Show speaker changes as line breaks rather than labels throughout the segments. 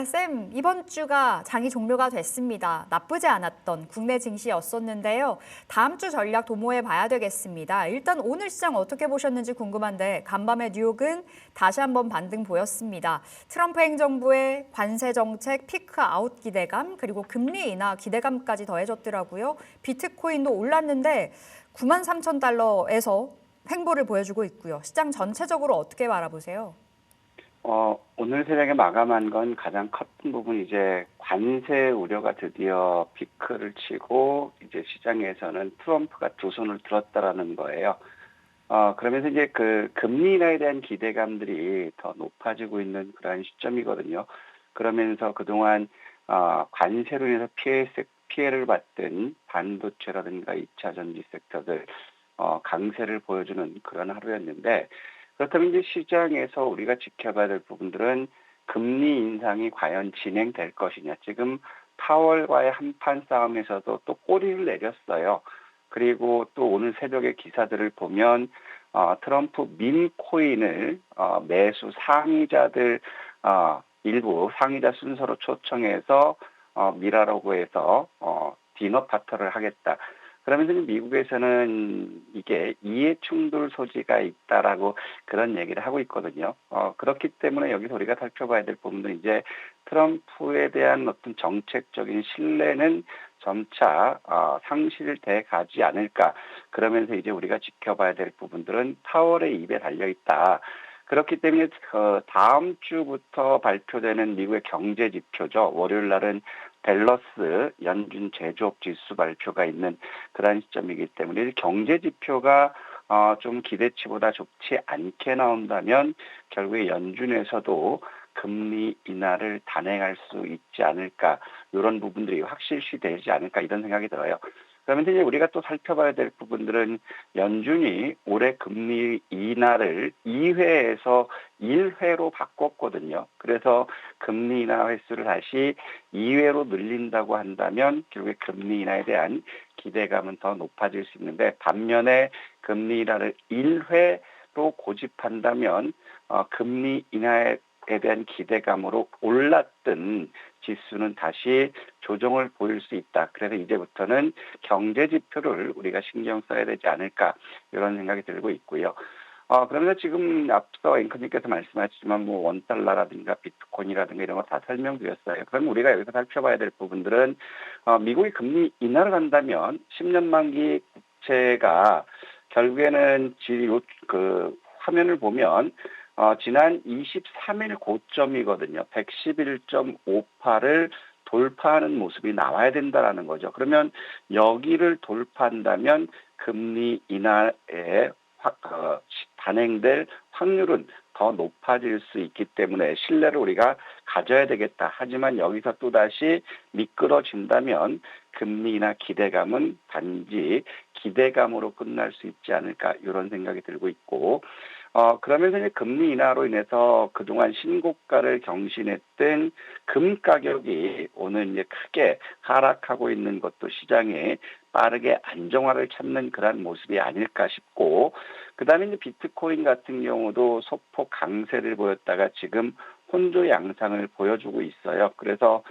네, 쌤, 이번 주가 장이 종료가 됐습니다. 나쁘지 않았던 국내 증시였었는데요. 다음 주 전략 도모해 봐야 되겠습니다. 일단 오늘 시장 어떻게 보셨는지 궁금한데 간밤에 뉴욕은 다시 한번 반등 보였습니다. 트럼프 행정부의 관세 정책 피크 아웃 기대감 그리고 금리 인하 기대감까지 더해졌더라고요. 비트코인도 올랐는데 93,000달러에서 횡보를 보여주고 있고요. 시장 전체적으로 어떻게 바라보세요?
오늘 새벽에 마감한 건 가장 컸던 부분 이제 관세 우려가 드디어 피크를 치고 이제 시장에서는 트럼프가 두 손을 들었다라는 거예요. 그러면서 이제 그 금리 인하에 대한 기대감들이 더 높아지고 있는 그러한 시점이거든요. 그러면서 그동안 관세로 인해서 피해를 봤던 반도체라든가 2차 전지 섹터들 강세를 보여주는 그런 하루였는데 그렇다면 이제 시장에서 우리가 지켜봐야 될 부분들은 금리 인상이 과연 진행될 것이냐. 지금 파월과의 한판 싸움에서도 또 꼬리를 내렸어요. 그리고 또 오늘 새벽에 기사들을 보면 트럼프 밈 코인을 매수 상위자들 일부 상위자 순서로 초청해서 미라라고 해서 디너 파터를 하겠다. 그러면서 미국에서는 이게 이해 충돌 소지가 있다라고 그런 얘기를 하고 있거든요. 그렇기 때문에 여기서 우리가 살펴봐야 될 부분은 이제 트럼프에 대한 어떤 정책적인 신뢰는 점차 상실돼 가지 않을까. 그러면서 이제 우리가 지켜봐야 될 부분들은 파월의 입에 달려 있다. 그렇기 때문에 다음 주부터 발표되는 미국의 경제 지표죠. 월요일 날은 댈러스 연준 제조업 지수 발표가 있는 그런 시점이기 때문에 경제 지표가 좀 기대치보다 좋지 않게 나온다면 결국에 연준에서도 금리 인하를 단행할 수 있지 않을까 이런 부분들이 확실시되지 않을까 이런 생각이 들어요. 그러면 이제 우리가 또 살펴봐야 될 부분들은 연준이 올해 금리 인하를 2회에서 1회로 바꿨거든요. 그래서 금리 인하 횟수를 다시 2회로 늘린다고 한다면 결국에 금리 인하에 대한 기대감은 더 높아질 수 있는데 반면에 금리 인하를 1회로 고집한다면 금리 인하에 대한 기대감으로 올랐던 지수는 다시 조정을 보일 수 있다. 그래서 이제부터는 경제 지표를 우리가 신경 써야 되지 않을까 이런 생각이 들고 있고요. 그러면서 지금 앞서 앵커님께서 말씀하셨지만 뭐 원달러라든가 비트코인이라든가 이런 거 다 설명드렸어요. 그럼 우리가 여기서 살펴봐야 될 부분들은 미국이 금리 인하를 한다면 10년 만기 국채가 결국에는 그 화면을 보면 지난 23일 고점이거든요. 111.58을 돌파하는 모습이 나와야 된다라는 거죠. 그러면 여기를 돌파한다면 금리 인하에 단행될 확률은 더 높아질 수 있기 때문에 신뢰를 우리가 가져야 되겠다. 하지만 여기서 또다시 미끄러진다면 금리 인하 기대감은 단지 기대감으로 끝날 수 있지 않을까 이런 생각이 들고 있고 그러면서 이제 금리 인하로 인해서 그동안 신고가를 경신했던 금 가격이 오늘 이제 크게 하락하고 있는 것도 시장에 빠르게 안정화를 찾는 그런 모습이 아닐까 싶고, 그 다음에 이제 비트코인 같은 경우도 소폭 강세를 보였다가 지금 혼조 양상을 보여주고 있어요. 그래서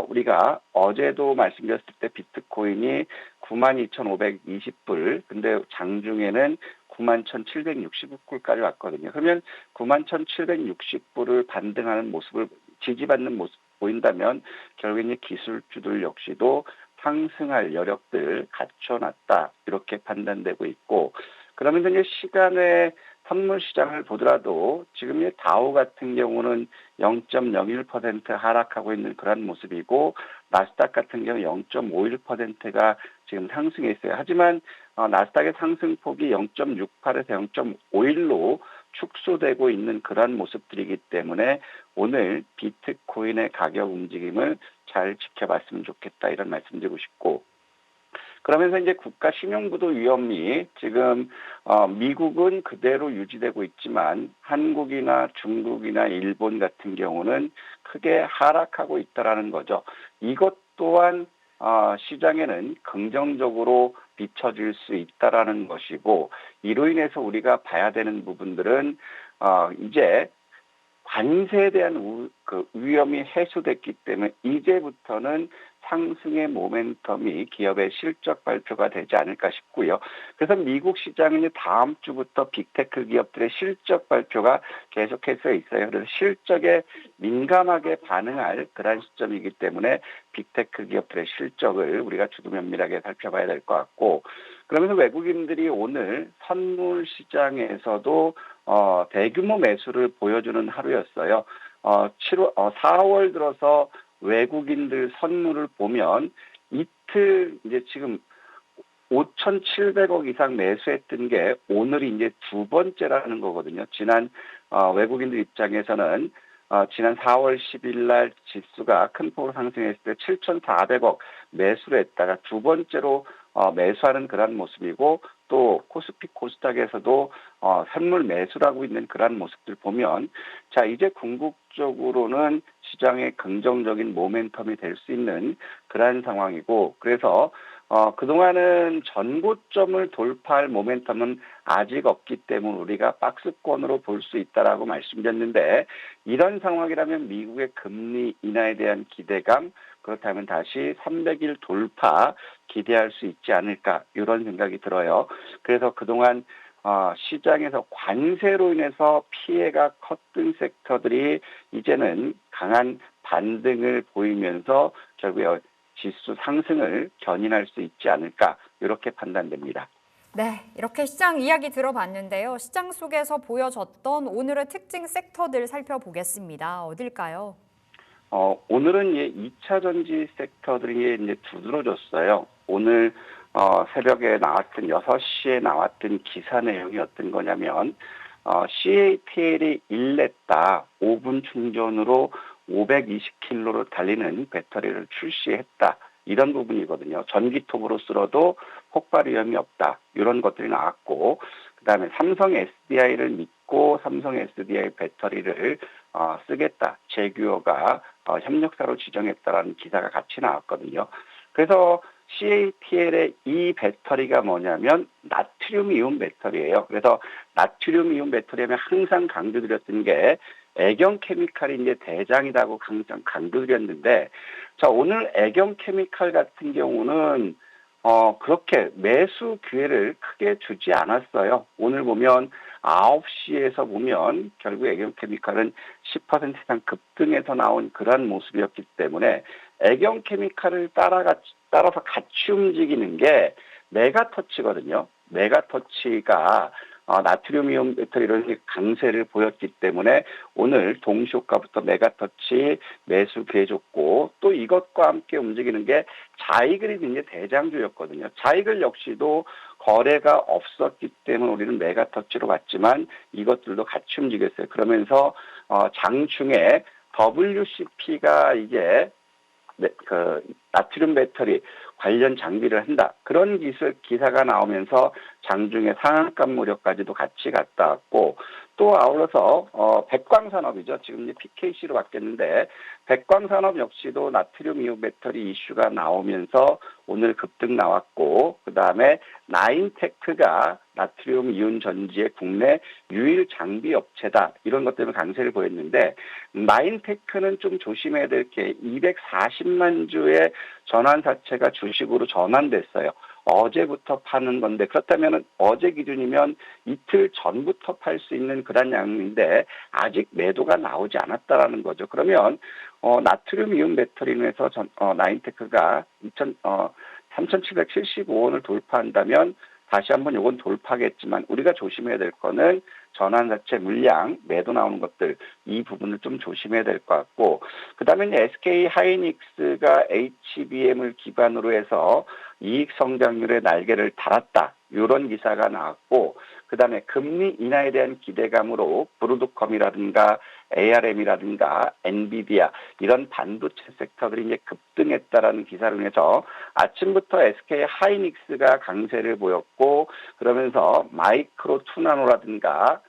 우리가 어제도 말씀드렸을 때 비트코인이 92,520불, 근데 장중에는 91,760불까지 왔거든요. 그러면 91,760불을 반등하는 모습을 지지받는 모습 보인다면 결국에 이제 기술주들 역시도 상승할 여력들 갖춰놨다 이렇게 판단되고 있고 그러면서 이제 시간의 선물 시장을 보더라도 지금 이 다우 같은 경우는 0.01% 하락하고 있는 그런 모습이고 나스닥 같은 경우 0.51%가 지금 상승해 있어요. 하지만 나스닥의 상승폭이 0.68에서 0.51로 축소되고 있는 그런 모습들이기 때문에 오늘 비트코인의 가격 움직임을 잘 지켜봤으면 좋겠다 이런 말씀드리고 싶고 그러면서 이제 국가 신용부도 위험이 지금 미국은 그대로 유지되고 있지만 한국이나 중국이나 일본 같은 경우는 크게 하락하고 있다라는 거죠. 이것 또한 시장에는 긍정적으로 비춰질 수 있다라는 것이고 이로 인해서 우리가 봐야 되는 부분들은 이제 관세에 대한 위험이 해소됐기 때문에 이제부터는 상승의 모멘텀이 기업의 실적 발표가 되지 않을까 싶고요. 그래서 미국 시장은 다음 주부터 빅테크 기업들의 실적 발표가 계속해서 있어요. 그래서 실적에 민감하게 반응할 그런 시점이기 때문에 빅테크 기업들의 실적을 우리가 주도 면밀하게 살펴봐야 될 것 같고, 그러면서 외국인들이 오늘 선물 시장에서도 대규모 매수를 보여주는 하루였어요. 4월 들어서 외국인들 선물을 보면 이틀 이제 지금 5,700억 이상 매수했던 게 오늘이 이제 두 번째라는 거거든요. 지난 외국인들 입장에서는 지난 4월 10일 날 지수가 큰 폭으로 상승했을 때 7,400억 매수를 했다가 두 번째로 매수하는 그런 모습이고, 또 코스피 코스닥에서도 선물 매수를 하고 있는 그런 모습들 보면, 자, 이제 궁극적으로는 시장의 긍정적인 모멘텀이 될 수 있는 그런 상황이고, 그래서 그동안은 전고점을 돌파할 모멘텀은 아직 없기 때문에 우리가 박스권으로 볼 수 있다라고 말씀드렸는데, 이런 상황이라면 미국의 금리 인하에 대한 기대감, 그렇다면 다시 300일 돌파 기대할 수 있지 않을까, 이런 생각이 들어요. 그래서 그동안 시장에서 관세로 인해서 피해가 컸던 섹터들이 이제는 강한 반등을 보이면서 결국에 지수 상승을 견인할 수 있지 않을까, 이렇게 판단됩니다.
네, 이렇게 시장 이야기 들어봤는데요. 시장 속에서 보여졌던 오늘의 특징 섹터들 살펴보겠습니다. 어딜까요?
오늘은 2차 전지 섹터들이 이제 두드러졌어요. 오늘 새벽에 나왔던 6시에 나왔던 기사 내용이 어떤 거냐면 CATL이 일냈다. 5분 충전으로 520km를 달리는 배터리를 출시했다. 이런 부분이거든요. 전기톱으로 쓸어도 폭발 위험이 없다. 이런 것들이 나왔고, 그다음에 삼성 SDI를 믿고 삼성 SDI 배터리를 쓰겠다. 제규어가 협력사로 지정했다라는 기사가 같이 나왔거든요. 그래서 CATL의 이 배터리가 뭐냐면 나트륨 이온 배터리예요. 그래서 나트륨 이온 배터리하면 항상 강조드렸던 게 애경 케미칼이 이제 대장이라고 항상 강조드렸는데, 자, 오늘 애경 케미칼 같은 경우는 그렇게 매수 기회를 크게 주지 않았어요. 오늘 보면 9시에서 보면 결국 애경 케미칼은 10% 이상 급등해서 나온 그런 모습이었기 때문에 애경 케미칼을 따라서 같이 움직이는 게 메가터치거든요. 메가터치가 나트륨 이온 배터리를 강세를 보였기 때문에 오늘 동시효과부터 메가터치 매수 기회 줬고, 또 이것과 함께 움직이는 게 자이글이 이제 대장주였거든요. 자이글 역시도 거래가 없었기 때문에 우리는 메가터치로 봤지만 이것들도 같이 움직였어요. 그러면서 장중에 WCP가 이제 나트륨 배터리 관련 장비를 한다. 그런 기사가 나오면서 장중에 상한가 무렵까지도 같이 갔다 왔고, 또 아울러서 백광산업이죠. 지금 이제 PKC로 바뀌었는데 백광산업 역시도 나트륨 이온 배터리 이슈가 나오면서 오늘 급등 나왔고, 그다음에 나인테크가 나트륨 이온 전지의 국내 유일 장비 업체다. 이런 것 때문에 강세를 보였는데, 나인테크는 좀 조심해야 될 게 240만 주의 전환사채가 주식으로 전환됐어요. 어제부터 파는 건데, 그렇다면 어제 기준이면 이틀 전부터 팔 수 있는 그런 양인데 아직 매도가 나오지 않았다라는 거죠. 그러면 나트륨 이온 배터리에서 나인테크가 3,775원을 돌파한다면 다시 한번 이건 돌파겠지만, 우리가 조심해야 될 거는 전환사채 물량 매도 나오는 것들, 이 부분을 좀 조심해야 될 것 같고, 그다음에 SK 하이닉스가 HBM을 기반으로 해서 이익 성장률의 날개를 달았다. 이런 기사가 나왔고, 그다음에 금리 인하에 대한 기대감으로 브로드컴이라든가 ARM이라든가 엔비디아 이런 반도체 섹터들이 이제 급등했다라는 기사를 통해서 아침부터 SK 하이닉스가 강세를 보였고, 그러면서 마이크로 투나노라든가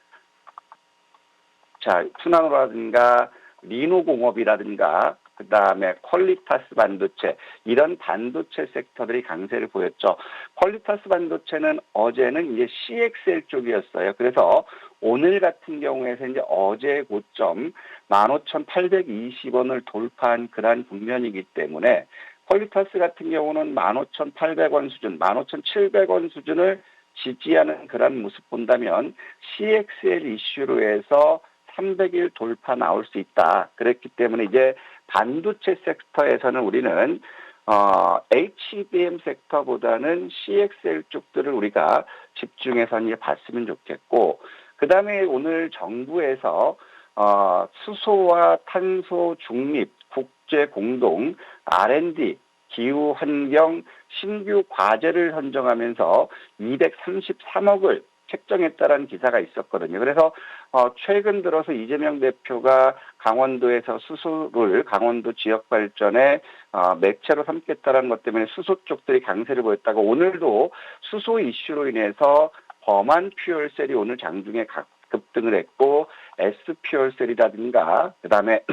리노공업이라든가 그다음에 퀄리타스 반도체, 이런 반도체 섹터들이 강세를 보였죠. 퀄리타스 반도체는 어제는 이제 CXL 쪽이었어요. 그래서 오늘 같은 경우에서 이제 어제 고점 15,820원을 돌파한 그러한 국면이기 때문에 퀄리터스 같은 경우는 15,800원 수준, 15,700원 수준을 지지하는 그런 모습 본다면 CXL 이슈로 해서 300일 돌파 나올 수 있다. 그랬기 때문에 이제 반도체 섹터에서는 우리는 HBM 섹터보다는 CXL 쪽들을 우리가 집중해서 이제 봤으면 좋겠고, 그 다음에 오늘 정부에서 수소와 탄소 중립 국제 공동 R&D 기후 환경 신규 과제를 선정하면서 233억을 책정했다라는 기사가 있었거든요. 그래서 최근 들어서 이재명 대표가 강원도에서 수소를 강원도 지역 발전에 매체로 삼겠다라는 것 때문에 수소 쪽들이 강세를 보였다고, 오늘도 수소 이슈로 인해서 범한 퓨얼셀이 오늘 장중에 급등을 했고, S퓨얼셀이라든가 그다음에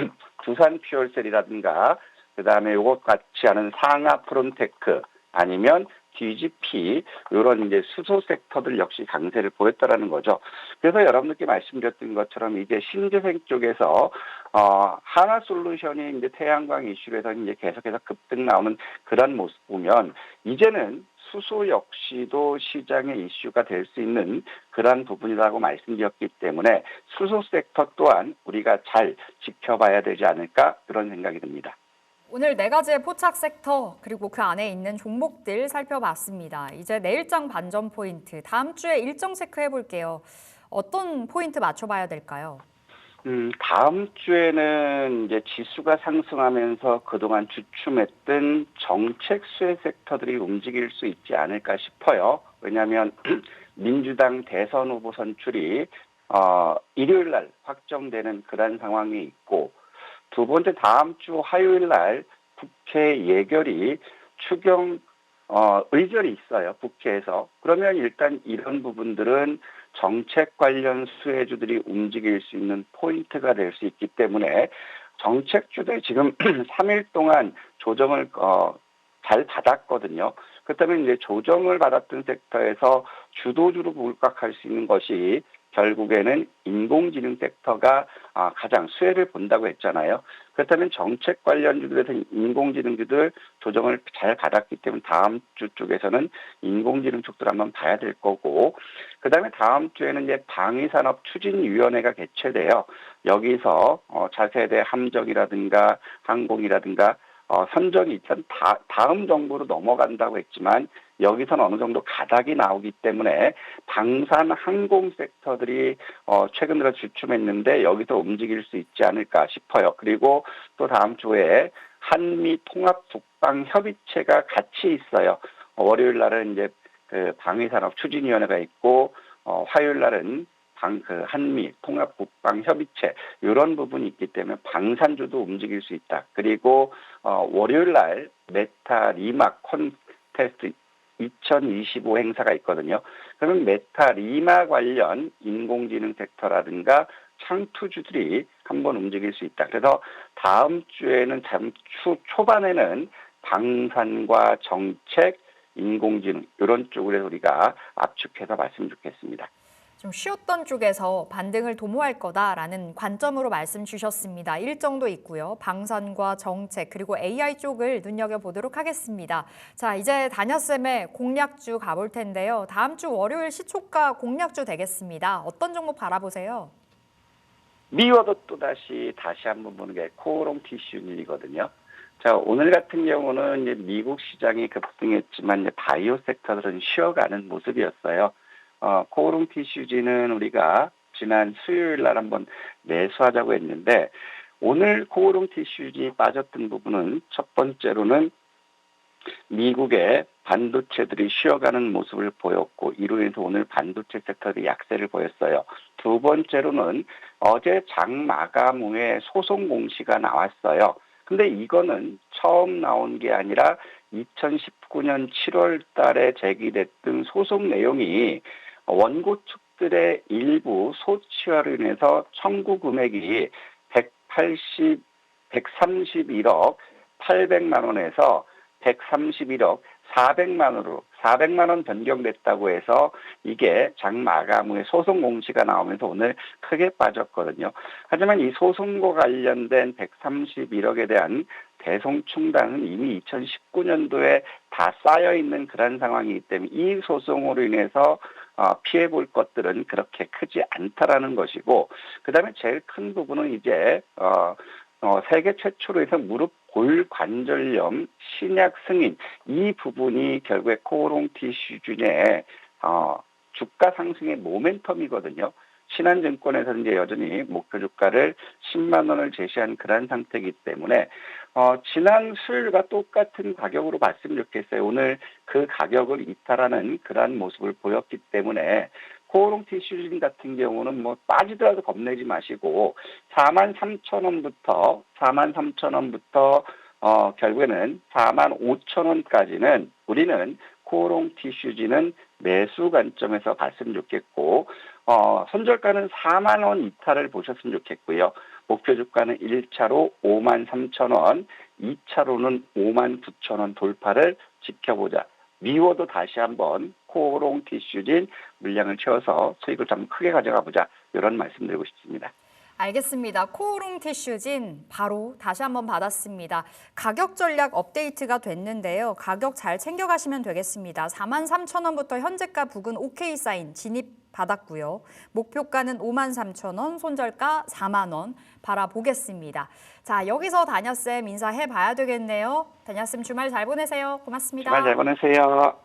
두산 퓨얼셀이라든가 그다음에 요것 같지 않은 상하 프론테크 아니면 DGP 이런 이제 수소 섹터들 역시 강세를 보였다라는 거죠. 그래서 여러분들께 말씀드렸던 것처럼 이제 신재생 쪽에서 하나솔루션이 이제 태양광 이슈에서 이제 계속해서 급등 나오는 그런 모습 보면 이제는 수소 역시도 시장의 이슈가 될 수 있는 그런 부분이라고 말씀드렸기 때문에 수소 섹터 또한 우리가 잘 지켜봐야 되지 않을까 그런 생각이 듭니다.
오늘 네 가지의 포착 섹터 그리고 그 안에 있는 종목들 살펴봤습니다. 이제 내일장 반전 포인트, 다음 주에 일정 체크해 볼게요. 어떤 포인트 맞춰봐야 될까요?
다음 주에는 이제 지수가 상승하면서 그동안 주춤했던 정책 수혜 섹터들이 움직일 수 있지 않을까 싶어요. 왜냐하면 민주당 대선 후보 선출이 일요일 날 확정되는 그런 상황이 있고, 두 번째 다음 주 화요일 날 국회 예결이 추경 의결이 있어요. 국회에서. 그러면 일단 이런 부분들은 정책 관련 수혜주들이 움직일 수 있는 포인트가 될 수 있기 때문에 정책주들 지금 3일 동안 조정을 잘 받았거든요. 그렇다면 이제 조정을 받았던 섹터에서 주도주로 몰락할 수 있는 것이 결국에는 인공지능 섹터가 가장 수혜를 본다고 했잖아요. 그렇다면 정책 관련주들에서 인공지능주들 조정을 잘 받았기 때문에 다음 주 쪽에서는 인공지능 쪽들 한번 봐야 될 거고, 그 다음에 다음 주에는 이제 방위산업추진위원회가 개최돼요. 여기서 차세대 함정이라든가 항공이라든가 선정이 일단 다음 정부로 넘어간다고 했지만 여기서는 어느 정도 가닥이 나오기 때문에 방산 항공 섹터들이 최근 들어 주춤했는데 여기서 움직일 수 있지 않을까 싶어요. 그리고 또 다음 주에 한미 통합 국방 협의체가 같이 있어요. 월요일 날은 이제 그 방위산업 추진위원회가 있고 화요일 날은 한미 통합 국방 협의체 이런 부분이 있기 때문에 방산주도 움직일 수 있다. 그리고 월요일 날 메타 리마 콘테스트 2025 행사가 있거든요. 그러면 메타 리마 관련 인공지능 섹터라든가 창투주들이 한번 움직일 수 있다. 그래서 다음 주에는 주 초반에는 방산과 정책, 인공지능 이런 쪽으로 우리가 압축해서 봤으면 좋겠습니다.
좀 쉬었던 쪽에서 반등을 도모할 거다라는 관점으로 말씀 주셨습니다. 일정도 있고요. 방산과 정책 그리고 AI 쪽을 눈여겨보도록 하겠습니다. 자, 이제 다녀쌤의 공략주 가볼 텐데요. 다음 주 월요일 시초가 공략주 되겠습니다. 어떤 종목 바라보세요?
미워도 다시 한번 보는 게 코오롱 티슈닐이거든요. 자, 오늘 같은 경우는 이제 미국 시장이 급등했지만 이제 바이오 섹터들은 쉬어가는 모습이었어요. 코오롱 티슈지는 우리가 지난 수요일 날 한번 매수하자고 했는데, 오늘 코오롱 티슈지 빠졌던 부분은 첫 번째로는 미국의 반도체들이 쉬어가는 모습을 보였고, 이로 인해서 오늘 반도체 섹터들이 약세를 보였어요. 두 번째로는 어제 장 마감 후에 소송 공시가 나왔어요. 근데 이거는 처음 나온 게 아니라 2019년 7월 달에 제기됐던 소송 내용이 원고 측들의 일부 소치화로 인해서 청구 금액이 131억 800만 원에서 131억 400만 원 변경됐다고 해서 이게 장 마감 후에 소송 공시가 나오면서 오늘 크게 빠졌거든요. 하지만 이 소송과 관련된 131억에 대한 대송 충당은 이미 2019년도에 다 쌓여 있는 그런 상황이기 때문에 이 소송으로 인해서 피해 볼 것들은 그렇게 크지 않다라는 것이고, 그다음에 제일 큰 부분은 이제 세계 최초로 해서 무릎 골관절염 신약 승인, 이 부분이 결국에 코오롱 티슈진의 주가 상승의 모멘텀이거든요. 신한증권에서는 이제 여전히 목표 주가를 10만 원을 제시한 그런 상태이기 때문에 지난 수요일과 똑같은 가격으로 봤으면 좋겠어요. 오늘 그 가격을 이탈하는 그러한 모습을 보였기 때문에 코오롱 티슈진 같은 경우는 뭐 빠지더라도 겁내지 마시고 43,000원부터 결국에는 45,000원까지는 우리는 코오롱 티슈진은 매수 관점에서 봤으면 좋겠고, 손절가는 4만 원 이탈을 보셨으면 좋겠고요. 목표 주가는 1차로 53,000원, 2차로는 59,000원 돌파를 지켜보자. 미워도 다시 한번 코오롱 티슈진 물량을 채워서 수익을 좀 크게 가져가 보자. 이런 말씀드리고 싶습니다.
알겠습니다. 코오롱 티슈진 바로 다시 한번 받았습니다. 가격 전략 업데이트가 됐는데요. 가격 잘 챙겨가시면 되겠습니다. 43,000원부터 현재가 부근 OK 사인 진입 받았고요. 목표가는 53,000원, 손절가 4만 원 바라보겠습니다. 자, 여기서 다녀쌤 인사해 봐야 되겠네요. 다녀쌤 주말 잘 보내세요. 고맙습니다.
주말 잘 보내세요.